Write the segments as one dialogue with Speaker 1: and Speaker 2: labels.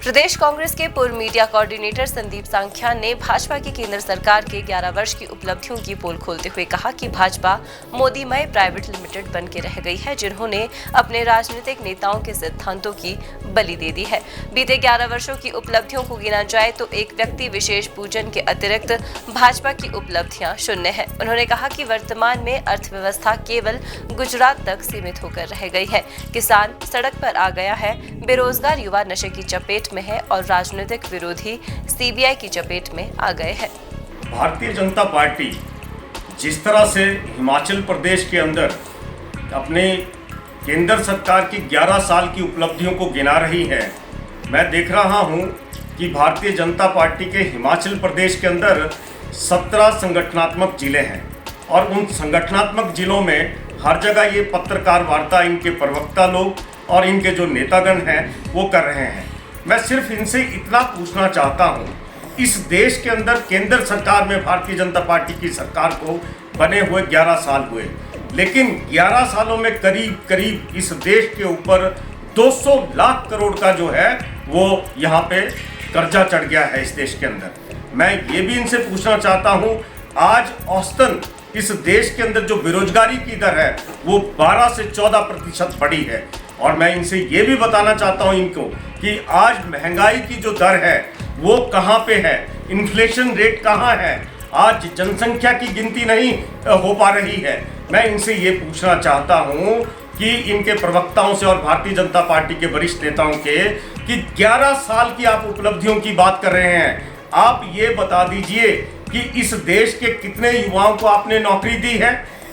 Speaker 1: प्रदेश कांग्रेस के पूर्व media coordinator Sandeep Sankhya ने भाजपा की केंद्र सरकार के 11 वर्ष की उपलब्धियों की पोल खोलते हुए कहा कि भाजपा मोदीमय प्राइवेट लिमिटेड बन के रह गई है, जिन्होंने अपने राजनीतिक नेताओं के सिद्धांतों की बलि दे दी है। बीते 11 वर्षों की उपलब्धियों को गिना जाए तो एक व्यक्ति विशेष पूजन के अतिरिक्त भाजपा की उपलब्धियां शून्य है। उन्होंने कहा कि वर्तमान में अर्थव्यवस्था केवल गुजरात तक सीमित होकर रह गई है, किसान सड़क पर आ गया है, बेरोजगार युवा नशे की चपेट में है और राजनीतिक विरोधी सीबीआई की चपेट में आ गए हैं।
Speaker 2: भारतीय जनता पार्टी जिस तरह से हिमाचल प्रदेश के अंदर अपने केंद्र सरकार की 11 साल की उपलब्धियों को गिना रही है, मैं देख रहा हूं कि भारतीय जनता पार्टी के हिमाचल प्रदेश के अंदर 17 संगठनात्मक जिले हैं और उन संगठनात्मक जिलों में हर जगह ये पत्रकार वार्ता इनके प्रवक्ता लोग और इनके जो नेतागण हैं वो कर रहे हैं। मैं सिर्फ इनसे इतना पूछना चाहता हूँ, इस देश के अंदर केंद्र सरकार में भारतीय जनता पार्टी की सरकार को बने हुए 11 साल हुए, लेकिन 11 सालों में करीब करीब इस देश के ऊपर 200 लाख करोड़ का जो है वो यहाँ पे कर्जा चढ़ गया है इस देश के अंदर। मैं ये भी इनसे पूछना चाहता हूँ, आज औसतन इस देश के अंदर जो बेरोजगारी की दर है वो 12 से 14% बढ़ी है और मैं इनसे ये भी बताना चाहता हूँ इनको कि आज महंगाई की जो दर है वो कहाँ पे है, इन्फ्लेशन रेट कहाँ है, आज जनसंख्या की गिनती नहीं हो पा रही है। मैं इनसे ये पूछना चाहता हूँ कि इनके प्रवक्ताओं से और भारतीय जनता पार्टी के वरिष्ठ नेताओं के कि 11 साल की आप उपलब्धियों की बात कर रहे हैं, आप ये बता दीजिए कि इस देश के कितने युवाओं को आपने नौकरी दी है,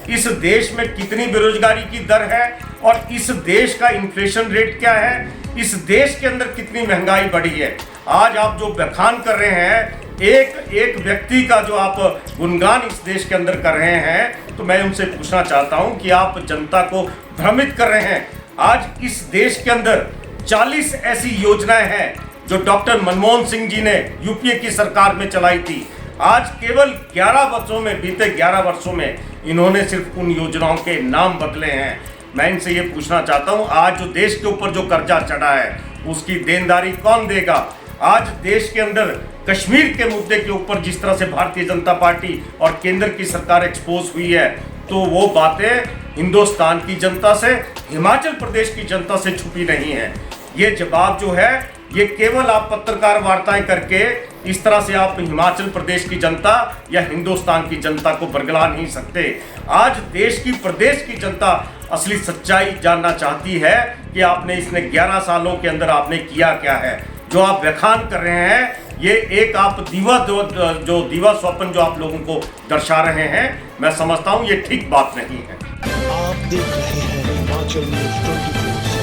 Speaker 2: इस देश में कितनी बेरोजगारी की दर है और इस देश का इन्फ्लेशन रेट क्या है, इस देश के अंदर कितनी महंगाई बढ़ी है। आज आप जो बखान कर रहे हैं, एक एक व्यक्ति का जो आप गुणगान इस देश के अंदर कर रहे हैं, तो मैं उनसे पूछना चाहता हूं कि आप जनता को भ्रमित कर रहे हैं। आज इस देश के अंदर 40 ऐसी योजनाएं हैं जो डॉक्टर मनमोहन सिंह जी ने यूपीए की सरकार में चलाई थी। आज केवल 11 वर्षों में, बीते 11 वर्षों में इन्होंने सिर्फ उन योजनाओं के नाम बदले हैं। मैं इनसे ये पूछना चाहता हूँ, आज जो देश के ऊपर जो कर्जा चढ़ा है उसकी देनदारी कौन देगा। आज देश के अंदर कश्मीर के मुद्दे के ऊपर जिस तरह से भारतीय जनता पार्टी और केंद्र की सरकार एक्सपोज हुई है, तो वो बातें हिंदुस्तान की जनता से, हिमाचल प्रदेश की जनता से छुपी नहीं है। ये जवाब जो है ये केवल आप पत्रकार वार्ताएं करके इस तरह से आप हिमाचल प्रदेश की जनता या हिंदुस्तान की जनता को बरगला नहीं सकते। आज देश की, प्रदेश की जनता असली सच्चाई जानना चाहती है कि आपने इसने 11 सालों के अंदर आपने किया क्या है। जो आप व्याख्यान कर रहे हैं ये एक आप दीवा स्वप्न जो आप लोगों को दर्शा रहे हैं, मैं समझता हूँ ये ठीक बात नहीं है।
Speaker 3: आप देख रहे हैं हिमाचल न्यूज़ 24।